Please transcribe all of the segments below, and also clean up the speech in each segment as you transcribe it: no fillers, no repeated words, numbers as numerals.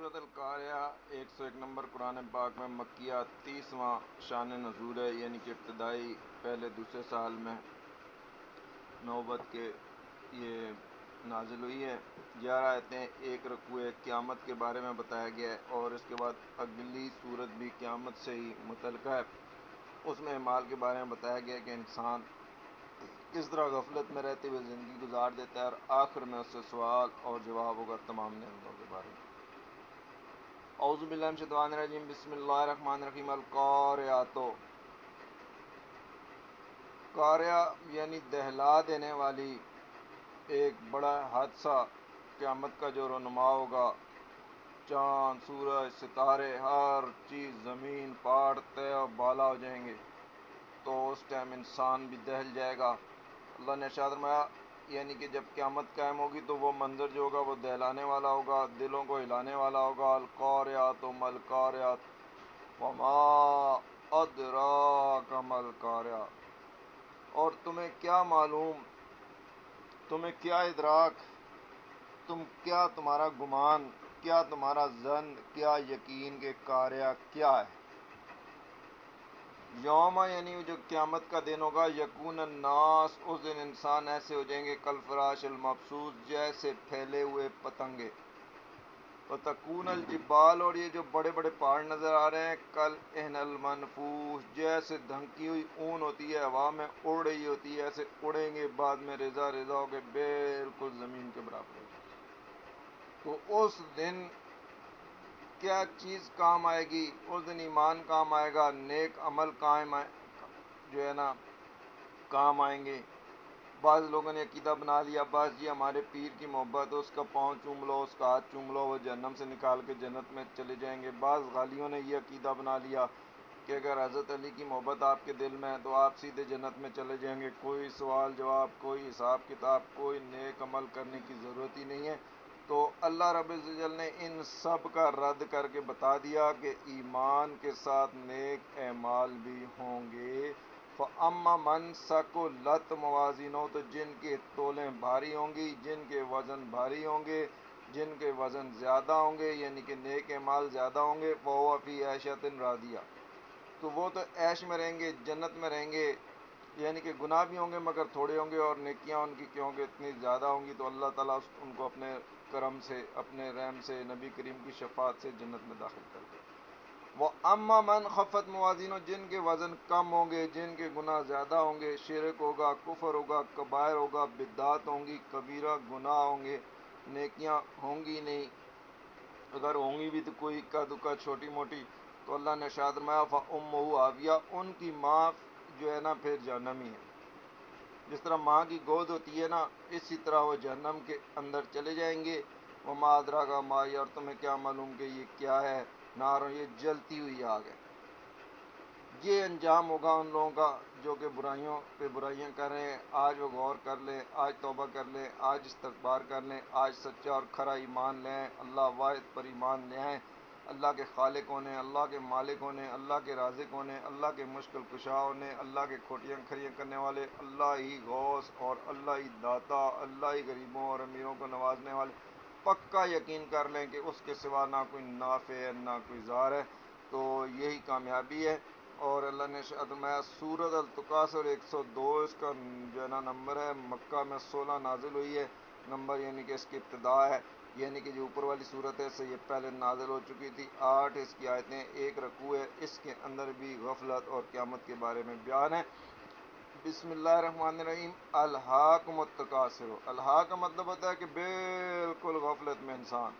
سورۃ القاریہ 101 نمبر قرآن پاک میں مکیہ 30واں شان نزول ہے، یعنی کہ ابتدائی پہلے دوسرے سال میں نوبت کے یہ نازل ہوئی ہے۔ 11 آیتیں، ایک رکوع قیامت کے بارے میں بتایا گیا ہے، اور اس کے بعد اگلی صورت بھی قیامت سے ہی متعلقہ ہے۔ اس میں اعمال کے بارے میں بتایا گیا ہے کہ انسان کس طرح غفلت میں رہتے ہوئے زندگی گزار دیتا ہے، اور آخر میں اس سے سوال اور جواب ہوگا تمام نعمتوں کے بارے میں۔ اعوذ باللہ من الشیطان الرجیم، بسم اللہ الرحمن الرحیم۔ القاریات، قاریہ یعنی دہلا دینے والی ایک بڑا حادثہ قیامت کا جو رونما ہوگا۔ چاند، سورج، ستارے، ہر چیز، زمین، پہاڑ طے و بالا ہو جائیں گے، تو اس ٹائم انسان بھی دہل جائے گا۔ اللہ نے ارشاد فرمایا یعنی کہ جب قیامت قائم ہوگی تو وہ منظر جو ہوگا وہ دہلانے والا ہوگا، دلوں کو ہلانے والا ہوگا۔ القاریات ما القاریات وما ادراک ما القاریہ، اور تمہیں کیا معلوم، تمہیں کیا ادراک، کیا تمہارا گمان، کیا تمہارا ظن، کیا یقین کہ قاریہ کیا ہے۔ یوم یعنی جو قیامت کا دن ہوگا، یکون الناس، اس دن انسان ایسے ہو جائیں گے کالفراش المبثوث، جیسے پھیلے ہوئے پتنگے۔ وتکون الجبال، اور یہ جو بڑے بڑے پہاڑ نظر آ رہے ہیں، کالعہن المنفوش، جیسے دھنکی ہوئی اون ہوتی ہے ہوا میں اڑ رہی ہوتی ہے، ایسے اڑیں گے، بعد میں ریزہ ریزہ ہو کے بالکل زمین کے برابر ہو جائیں گے۔ تو اس دن کیا چیز کام آئے گی؟ اس دن ایمان کام آئے گا، نیک عمل جو ہے نا کام آئیں گے۔ بعض لوگوں نے عقیدہ بنا لیا، بس جی ہمارے پیر کی محبت، اس کا پاؤں چوم لو، اس کا ہاتھ چوم لو، وہ جہنم سے نکال کے جنت میں چلے جائیں گے۔ بعض غالیوں نے یہ عقیدہ بنا لیا کہ اگر حضرت علی کی محبت آپ کے دل میں ہے تو آپ سیدھے جنت میں چلے جائیں گے، کوئی سوال جواب، کوئی حساب کتاب، کوئی نیک عمل کرنے کی ضرورت ہی نہیں ہے۔ تو اللہ رب العزت نے ان سب کا رد کر کے بتا دیا کہ ایمان کے ساتھ نیک اعمال بھی ہوں گے۔ فَأَمَّا مَنْ ثَقُلَتْ مَوَازِینُهُ، تو جن کے تولیں بھاری ہوں گی، جن کے وزن بھاری ہوں گے، جن کے وزن زیادہ ہوں گے، یعنی کہ نیک اعمال زیادہ ہوں گے، فَهُوَ فِي عِیشَةٍ رَاضِیَةٍ، تو وہ تو عیش میں رہیں گے، جنت میں رہیں گے۔ یعنی کہ گناہ بھی ہوں گے مگر تھوڑے ہوں گے، اور نیکیاں ان کی کیونکہ اتنی زیادہ ہوں گی، تو اللہ تعالیٰ ان کو اپنے کرم سے، اپنے رحم سے، نبی کریم کی شفاعت سے جنت میں داخل کر دے۔ وَأَمَّا مَنْ خَفَّتْ مَوَازِینُهُ، جن کے وزن کم ہوں گے، جن کے گناہ زیادہ ہوں گے، شرک ہوگا، کفر ہوگا، کبائر ہوگا، بدعات ہوں گی، کبیرہ گناہ ہوں گے، نیکیاں ہوں گی نہیں، اگر ہوں گی بھی تو کوئی اکا دکا چھوٹی موٹی، تو اللہ نے ارشاد فرمایا فَأُمُّهُ ہاویہ، ان کی ماں جو ہے نا پھر جہنمی ہے۔ جس طرح ماں کی گود ہوتی ہے نا، اسی طرح وہ جہنم کے اندر چلے جائیں گے۔ وَمَا أَدْرَاكَ مَا هِيَ، اور تمہیں کیا معلوم کہ یہ کیا ہے؟ نار، یہ جلتی ہوئی آگ ہے۔ یہ انجام ہوگا ان لوگوں کا جو کہ برائیوں پہ برائیاں کر رہے ہیں۔ آج وہ غور کر لیں، آج توبہ کر لیں، آج استغفار کر لیں، آج سچا اور کھرا ایمان لیں، اللہ واحد پر ایمان لے آئیں، اللہ کے خالق ہونے، اللہ کے مالک ہونے، اللہ کے رازق ہونے، اللہ کے مشکل کشا ہونے، اللہ کے کھوٹیاں کھریاں کرنے والے، اللہ ہی غوث اور اللہ ہی داتا، اللہ ہی غریبوں اور امیروں کو نوازنے والے، پکا یقین کر لیں کہ اس کے سوا نہ کوئی نافع ہے نہ کوئی ضار ہے، تو یہی کامیابی ہے۔ اور اللہ نے ارشاد فرمایا سورۃ التکاثر 102 اس کا جو ہے نا نمبر ہے، مکہ میں 16 نازل ہوئی ہے، نمبر یعنی کہ اس کی ابتدا ہے، یعنی کہ جو اوپر والی صورت ہے اس سے یہ پہلے نازل ہو چکی تھی۔ 8 اس کی آیتیں، ایک رکوع ہے، اس کے اندر بھی غفلت اور قیامت کے بارے میں بیان ہے۔ بسم اللہ الرحمن الرحیم۔ الہاکم التکاثر، الہا کا مطلب ہوتا ہے کہ بالکل غفلت میں انسان،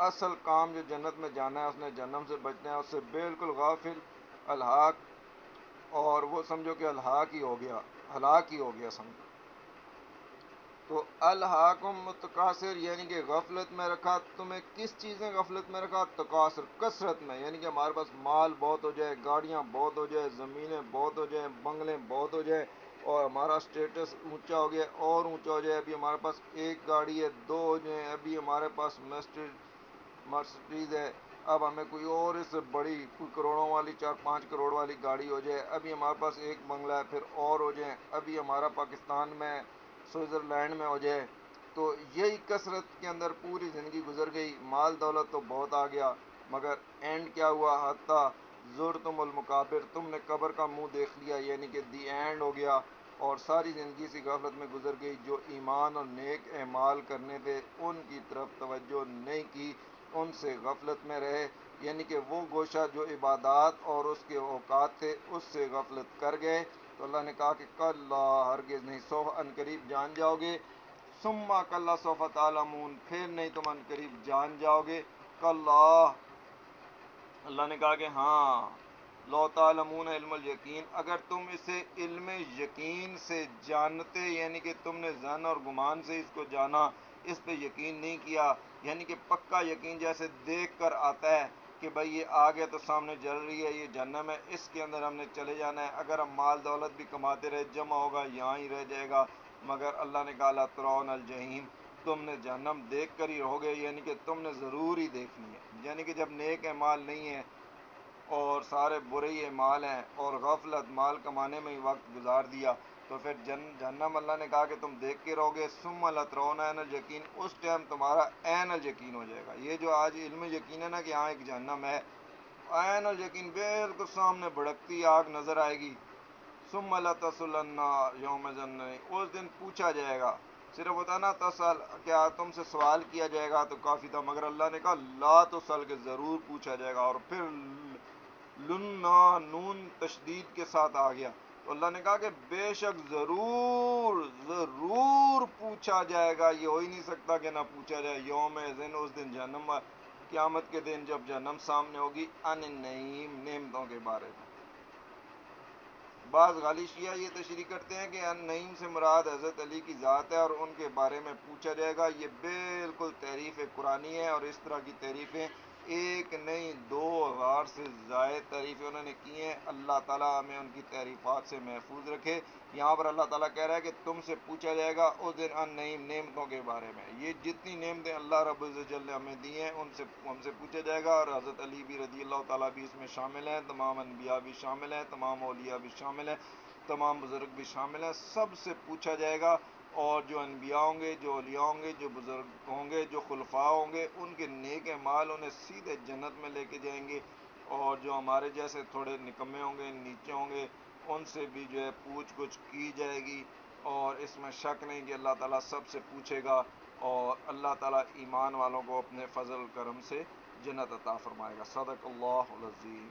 اصل کام جو جنت میں جانا ہے، اس نے جہنم سے بچنا ہے، اس سے بالکل غافل، الہاک، اور وہ سمجھو کہ الہاک ہی ہو گیا، ہلاک ہی ہو گیا سمجھو۔ تو الہاکم متکاثر یعنی کہ غفلت میں رکھا، تمہیں کس چیز نے غفلت میں رکھا؟ تکاثر، کثرت میں، یعنی کہ ہمارے پاس مال بہت ہو جائے، گاڑیاں بہت ہو جائے، زمینیں بہت ہو جائیں، بنگلے بہت ہو جائیں، اور ہمارا سٹیٹس اونچا ہو گیا اور اونچا ہو جائے، ابھی ہمارے پاس ایک گاڑی ہے، دو ہو جائیں، ابھی ہمارے پاس مرسڈیز ہے، اب ہمیں کوئی اور اس سے بڑی کوئی کروڑوں والی 4-5 کروڑ والی گاڑی ہو جائے، ابھی ہمارے پاس ایک بنگلہ ہے، پھر اور ہو جائیں، ابھی ہمارا پاکستان میں سوئٹزرلینڈ میں ہو جائے، تو یہی کثرت کے اندر پوری زندگی گزر گئی، مال دولت تو بہت آ گیا، مگر اینڈ کیا ہوا؟ حتیٰ زرتم المقابر، تم نے قبر کا منہ دیکھ لیا، یعنی کہ دی اینڈ ہو گیا، اور ساری زندگی سی غفلت میں گزر گئی۔ جو ایمان اور نیک اعمال کرنے تھے ان کی طرف توجہ نہیں کی، ان سے غفلت میں رہے، یعنی کہ وہ گوشہ جو عبادات اور اس کے اوقات تھے اس سے غفلت کر گئے۔ تو اللہ نے کہا کہ کلا، ہرگز نہیں، سوف ان قریب جان جاؤ گے، ثم کلا سوف تعلمون، پھر نہیں تم ان قریب جان جاؤ گے، کلا، اللہ نے کہا کہ ہاں، لو تعلمون علم الیقین، اگر تم اسے علم یقین سے جانتے، یعنی کہ تم نے ظن اور گمان سے اس کو جانا، اس پہ یقین نہیں کیا، یعنی کہ پکا یقین جیسے دیکھ کر آتا ہے کہ بھئی یہ آ گیا تو سامنے جل رہی ہے، یہ جہنم ہے، اس کے اندر ہم نے چلے جانا ہے، اگر ہم مال دولت بھی کماتے رہے جمع ہوگا یہاں ہی رہ جائے گا، مگر اللہ نے کہا لا ترون الجحیم، تم نے جہنم دیکھ کر ہی رہو گے، یعنی کہ تم نے ضرور ہی دیکھنی ہے، یعنی کہ جب نیک اعمال نہیں ہے اور سارے برے ہی اعمال ہیں اور غفلت مال کمانے میں ہی وقت گزار دیا، تو پھر جہنم اللہ نے کہا کہ تم دیکھ کے رہو گے، ثم لترون عین الیقین، اس ٹائم تمہارا عین الیقین ہو جائے گا۔ یہ جو آج علم یقین ہے نا کہ یہاں ایک جہنم ہے، عین الیقین بالکل سامنے بھڑکتی آگ نظر آئے گی، ثم لتسألن یومئذ، اس دن پوچھا جائے گا، صرف ہوتا نا تسأل، کیا تم سے سوال کیا جائے گا تو کافی تھا، مگر اللہ نے کہا لا تسأل، کہ ضرور پوچھا جائے گا، اور پھر لنا، نون تشدید کے ساتھ آ گیا، تو اللہ نے کہا کہ بے شک ضرور ضرور پوچھا جائے گا، یہ ہو ہی نہیں سکتا کہ نہ پوچھا جائے، یومئذ، اس دن، جہنم، قیامت کے دن جب جہنم سامنے ہوگی، ان النعیم، نعمتوں کے بارے میں۔ بعض غالی شیعہ یہ تشریح کرتے ہیں کہ ان نعیم سے مراد حضرت علی کی ذات ہے اور ان کے بارے میں پوچھا جائے گا، یہ بالکل تحریف قرآنی ہے، اور اس طرح کی تحریفیں ایک نہیں 2000 سے زائد تحریفیں انہوں نے کی ہیں، اللہ تعالیٰ ہمیں ان کی تحریفات سے محفوظ رکھے۔ یہاں پر اللہ تعالیٰ کہہ رہا ہے کہ تم سے پوچھا جائے گا اس دن ان نعیم، نعمتوں کے بارے میں، یہ جتنی نعمتیں اللہ رب العزت نے ہمیں دی ہیں ان سے ہم سے پوچھا جائے گا، اور حضرت علی بھی رضی اللہ تعالیٰ بھی اس میں شامل ہیں، تمام انبیاء بھی شامل ہیں، تمام اولیاء بھی شامل ہیں، تمام بزرگ بھی شامل ہیں، سب سے پوچھا جائے گا، اور جو انبیاء ہوں گے، جو اولیاء ہوں گے، جو بزرگ ہوں گے، جو خلفاء ہوں گے، ان کے نیک اعمال انہیں سیدھے جنت میں لے کے جائیں گے، اور جو ہمارے جیسے تھوڑے نکمے ہوں گے، نیچے ہوں گے، ان سے بھی جو ہے پوچھ گچھ کی جائے گی، اور اس میں شک نہیں کہ اللہ تعالیٰ سب سے پوچھے گا، اور اللہ تعالیٰ ایمان والوں کو اپنے فضل کرم سے جنت عطا فرمائے گا۔ صدق اللہ العظیم۔